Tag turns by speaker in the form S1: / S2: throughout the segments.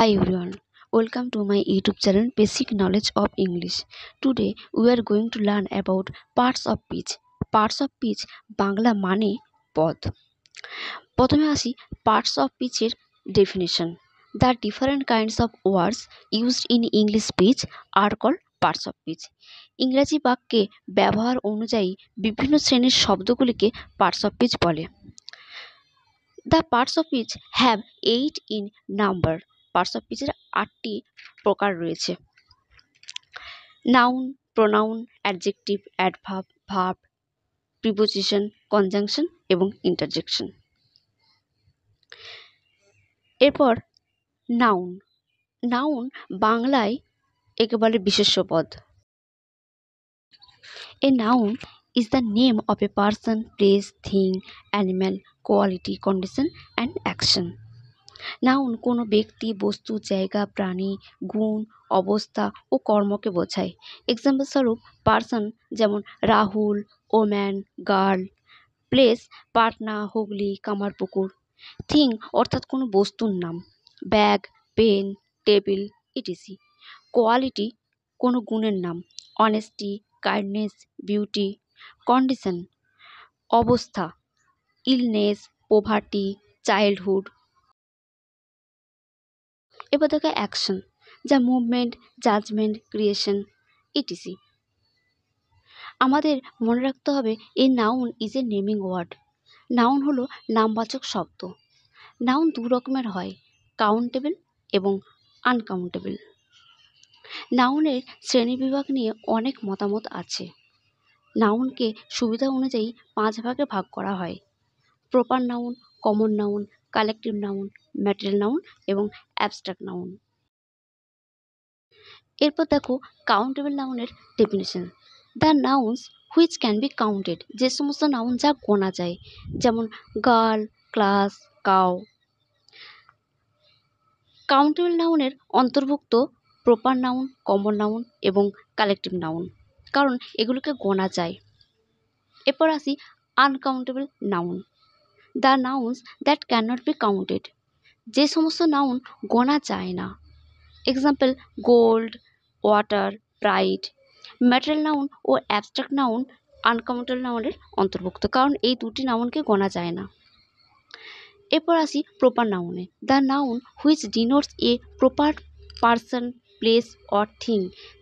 S1: Hi everyone, welcome to my YouTube channel Basic Knowledge of English. Today we are going to learn about parts of speech. Parts of speech Bangla মানে পদ। প্রথমে আসি parts of speech এর definition. The different kinds of words used in English speech are called parts of speech. ইংরেজি বাক্যে ব্যবহার অনুযায়ী বিভিন্ন শ্রেণীর শব্দগুলিকে parts of speech বলে। The parts of speech have 8 in number. Parts of স্পিচের 8টি প্রকার রয়েছে। Noun, pronoun, adjective, adverb, verb, preposition, conjunction এবং ইন্টারজেকশন। এরপর নাউন। নাউন বাংলায় একেবারে বিশেষ্য পদ। A noun is the name of a person, place, thing, animal, quality, condition and action. Noun কোনো ব্যক্তি, বস্তু, জায়গা, প্রাণী, গুণ, অবস্থা ও কর্মকে বোঝায়। এক্সাম্পল স্বরূপ পার্সন যেমন Rahul, woman, girl. Place Patna, Hooghly, Kamarpukur. Thing অর্থাৎ কোনো বস্তুর নাম, bag, pen, table etc. Quality কোনো গুণের নাম, অনেস্টি, কাইন্ডনেস, বিউটি। কন্ডিশন অবস্থা, ইলনেস, পোভার্টি, চাইল্ডহুড। এবার দেখো অ্যাকশন, যা মুভমেন্ট, জাজমেন্ট, ক্রিয়েশন ইটিসি। আমাদের মনে রাখতে হবে এই noun is a naming word. Noun হলো নামবাচক শব্দ। নাউন দু রকমের হয়, কাউন্টেবল এবং আনকাউন্টেবল। নাউনের শ্রেণীবিভাগ নিয়ে অনেক মতামত আছে। নাউনকে সুবিধা অনুযায়ী 5 ভাগে ভাগ করা হয়: proper noun, common noun, collective noun, material noun এবং অ্যাবস্ট্রাক্ট নাউন। এরপর দেখো কাউন্টেবল নাউনের definition. The nouns which can be counted, যে সমস্ত নাউন যা গোনা যায়, যেমন গার্ল, ক্লাস, কাউ। কাউন্টেবল নাউনের অন্তর্ভুক্ত প্রপার নাউন, কমন নাউন এবং কালেকটিভ নাউন, কারণ এগুলোকে গোনা যায়। এরপর আসি uncountable noun. The nouns that can not be counted, যে সমস্ত নাউন গোনা যায় না। Example gold, water, pride. Material noun ও অ্যাবস্ট্রাক্ট নাউন আনকাউন্টেবল নাউনের অন্তর্ভুক্ত, কারণ এই দুটি নাউনকে গোনা যায় না। এরপর আসি প্রপার নাউনে। The noun which denotes a proper person, place or thing,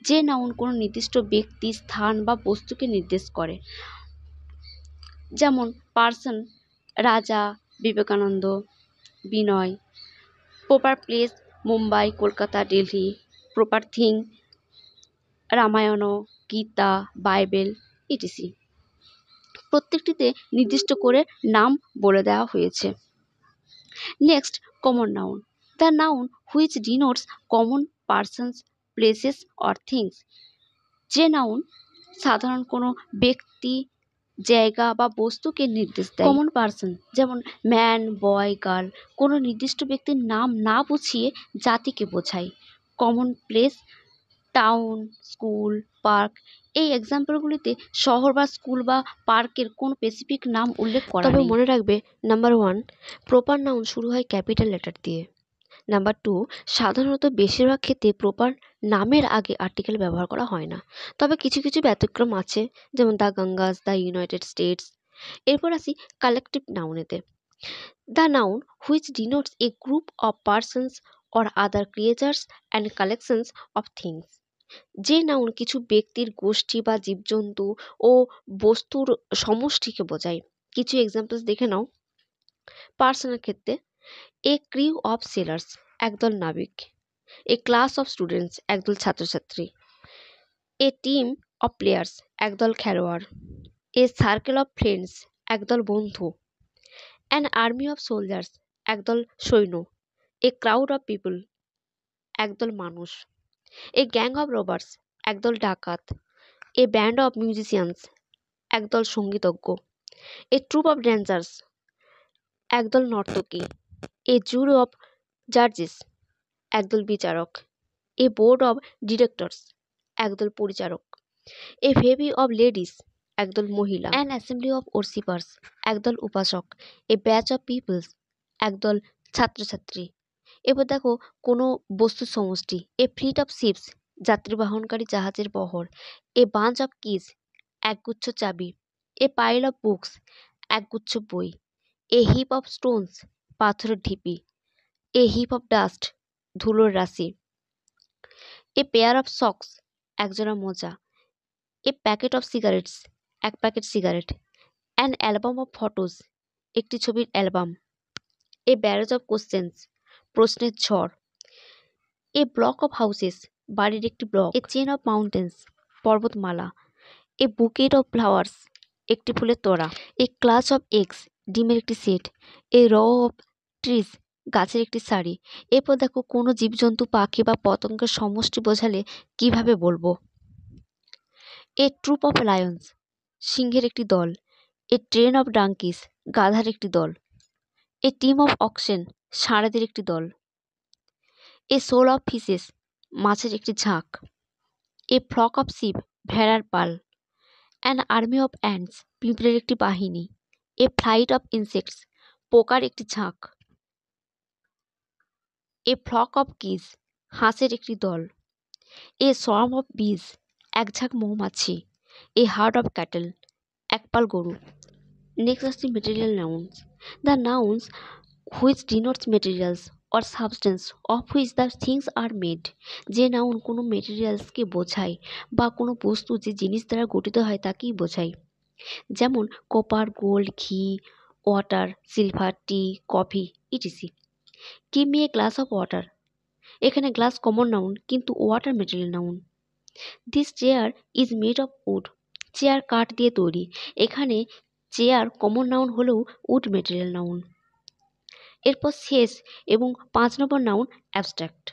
S1: যে নাউন কোনো নির্দিষ্ট ব্যক্তি, স্থান বা বস্তুকে নির্দেশ করে। যেমন person Raja, Vivekananda, Binoy. Proper place Mumbai, Kolkata, Delhi. Proper thing Ramayana, Gita, Bible etc. প্রত্যেকটিতে নির্দিষ্ট করে নাম বলে দেওয়া হয়েছে। Next common noun. The noun which denotes common persons, places or things, যে নাউন সাধারণ কোনো ব্যক্তি, জায়গা বা বস্তুকে নির্দেশ দেয়। কমন পার্সন যেমন ম্যান, বয়, গার্ল কোনো নির্দিষ্ট ব্যক্তির নাম না বুঝিয়ে জাতিকে বোঝায়। Common place town, school, park. এই এক্সাম্পলগুলিতে শহর বা স্কুল বা পার্কের কোনো স্পেসিফিক নাম উল্লেখ করা নেই। তবে মনে রাখবে, নাম্বার 1 প্রপার নাউন শুরু হয় ক্যাপিটাল লেটার দিয়ে। নাম্বার 2 সাধারণত বেশিরভাগ ক্ষেত্রে প্রপার নামের আগে আর্টিকেল ব্যবহার করা হয় না, তবে কিছু কিছু ব্যতিক্রম আছে, যেমন the Ganges, the United States. এরপর আসি কালেকটিভ নাউনেতে। The noun which denotes a group of persons or other creatures and collections of things, যে নাউন কিছু ব্যক্তির গোষ্ঠী বা জীবজন্তু ও বস্তুর সমষ্টিকে বোঝায়। কিছু এক্সাম্পলস দেখে নাও। পার্সনের ক্ষেত্রে এ ক্রিউ অফ সেলার্স, একদল নাবিক। এ ক্লাস অফ স্টুডেন্টস, একদল ছাত্রছাত্রী। এ টিম অফ প্লেয়ার্স, একদল খেলোয়াড়। এ সার্কেল অফ ফ্রেন্ডস, একদল বন্ধু। অ্যান আর্মি অফ সোলজার্স, একদল সৈন্য। এ ক্রাউড অফ পিপল, একদল মানুষ। এ গ্যাং অফ রবার্স, একদল ডাকাত। এ ব্যান্ড অফ মিউজিশিয়ানস, একদল সঙ্গীতজ্ঞ। এ ট্রুপ অফ ড্যান্সার্স, একদল নর্তকী। এ জুরি অফ জাজেস, একদল বিচারক। এ বোর্ড অফ ডিরেক্টরস, একদল পরিচারক। এ ফেভি অফ লেডিস, একদল মহিলা। অ্যান অ্যাসেম্বলি অফ ওরশিপার্স, একদল উপাসক। এ ব্যাচ অফ পিপলস, একদল ছাত্রছাত্রী। এবার দেখো কোনো বস্তুর সমষ্টি, এ ফ্লিট অফ শিপস যাত্রী বহনকারী জাহাজের বহর, এ বাঞ্চ অফ কিস একগুচ্ছ চাবি, এ পাইল অফ বুকস একগুচ্ছ বই, এ হিপ অফ স্টোনস পাথরের ঢিপি, এ হিপ অফ ডাস্ট ধুলোর রাশি, এ পেয়ার অফ সক্স একজোড়া মোজা, এ প্যাকেট অফ সিগারেটস এক packet cigarette, an album of photos একটি ছবির album, A barrage of questions প্রশ্নের ঝড়, এ ব্লক অফ হাউসেস বাড়ির একটি block, A chain of mountains পর্বতমালা, এ বুকেট অফ ফ্লাওয়ার্স একটি ফুলের তোড়া, এ ক্লাচ অফ এগস ডিমের একটি সেট, এ র অফ ট্রিজ গাছের একটি সারি। এরপর দেখো কোনো জীবজন্তু পাখি বা পতঙ্গের সমষ্টি বোঝালে কিভাবে বলবো। এ ট্রুপ অফ লায়ন্স সিংহের একটি দল, এ ট্রেন অফ ডাঙ্কিস গাধার একটি দল, এ টিম অফ অক্সেন ষাঁড়দের একটি দল, এ সোল অফ ফিশেস মাছের একটি ঝাঁক, এ ফ্লক অফ শিপ ভেড়ার পাল, অ্যান আর্মি অফ অ্যান্টস পিঁপড়ের একটি বাহিনী, এ ফ্লাইট অফ ইনসেক্টস পোকার একটি ঝাঁক, এ ফ্লক অফ কিস হাঁসের একটি দল, এ সোয়ার্ম অফ বিজ এক ঝাঁক মৌমাছি, এ হার্ড অফ ক্যাটেল একপাল গরু। নেক্সট আসছে material nouns. The nouns which denotes materials or substance of which the things are made. যে নাউন কোনো মেটেরিয়ালসকে বোঝায় বা কোনো বস্তু যে জিনিস দ্বারা গঠিত হয় তাকেই বোঝায়। যেমন copper, gold, ghee, water, silver, tea, coffee etc. Give me a glass of water. এখানে গ্লাস কমন নাউন কিন্তু water material noun. This chair is made of wood. Chair কাঠ দিয়ে তৈরি। এখানে চেয়ার কমন নাউন হলেও উড মেটেরিয়াল নাউন। এরপর শেষ এবং 5 নম্বর noun abstract.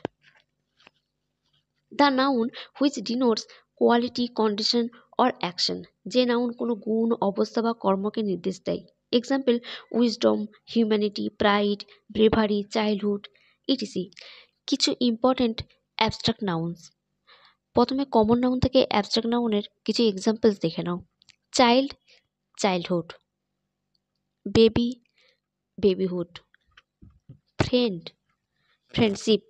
S1: The noun which denotes quality, condition or action. যে নাউন কোনো গুণ, অবস্থা বা কর্মকে নির্দেশ দেয়। Example wisdom, humanity, pride, bravery, childhood etc. কিছু ইম্পর্টেন্ট অ্যাবস্ট্রাক্ট নাউন্স। প্রথমে কমন নাউন থেকে অ্যাবস্ট্রাক্ট নাউনের কিছু এক্সাম্পলস দেখে নাও। Child, childhood, baby, babyhood, friend, friendship,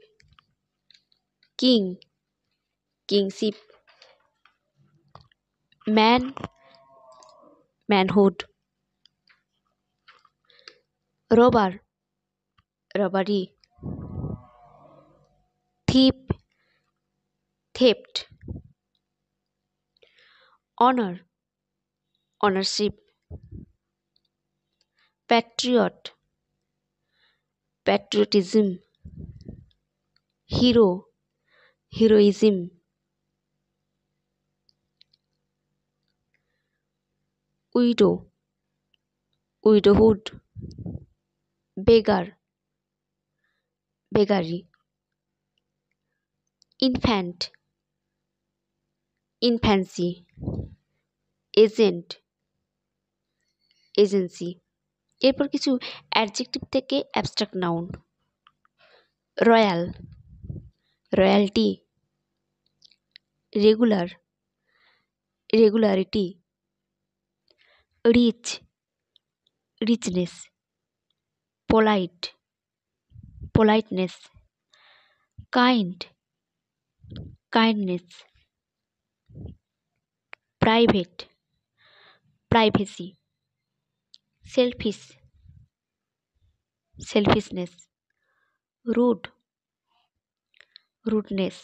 S1: king, kingship, man, manhood, robber, robbery, thief, theft, honour, honourship, patriot, patriotism, hero, heroism, widow, widowhood, beggar, beggary, infant, infancy, agent, agency. এরপর কিছু adjective থেকে abstract noun. Royal, royalty, regular, regularity, rich, richness, polite, politeness, kind, kindness, private, privacy, selfish, selfishness, rude, rudeness,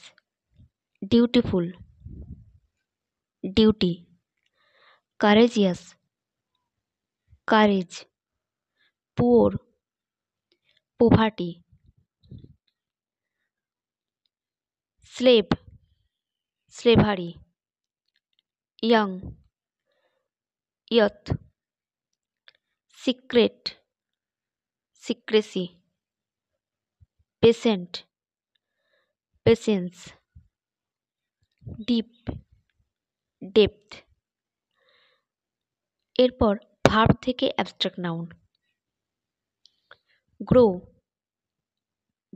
S1: dutiful, duty, courageous, courage, poor, poverty, slave, slavery, young, youth, secret, secrecy, patient, patience, deep, depth. এরপর verb থেকে abstract noun. Grow,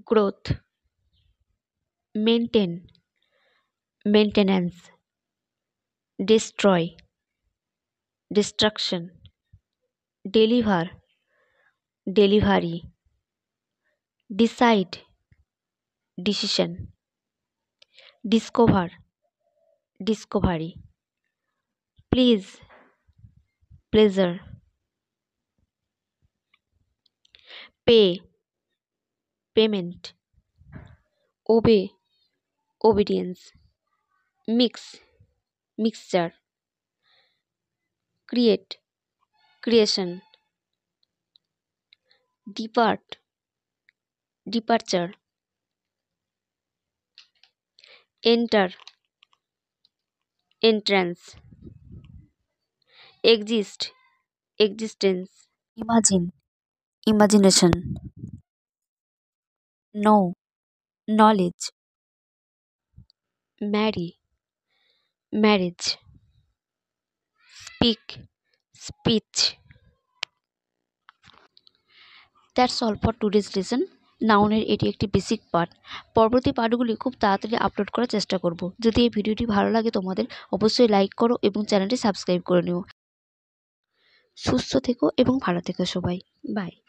S1: growth, maintain, maintenance, destroy, destruction, deliver, delivery, decide, decision, discover, discovery, please, pleasure, pay, payment, obey, obedience, mix, mixture, create, creation, depart, departure, enter, entrance, exist, existence, imagine, imagination, know, knowledge, marry, marriage, speak, speech. That's all for today's lesson. নাউনের এটি একটি basic part. পরবর্তী পার্টগুলি খুব তাড়াতাড়ি upload করার চেষ্টা করব। যদি এই ভিডিওটি ভালো লাগে তোমাদের, অবশ্যই লাইক করো এবং চ্যানেলটি সাবস্ক্রাইব করে নিও। সুস্থ থেকো এবং ভালো থেকো সবাই। বাই।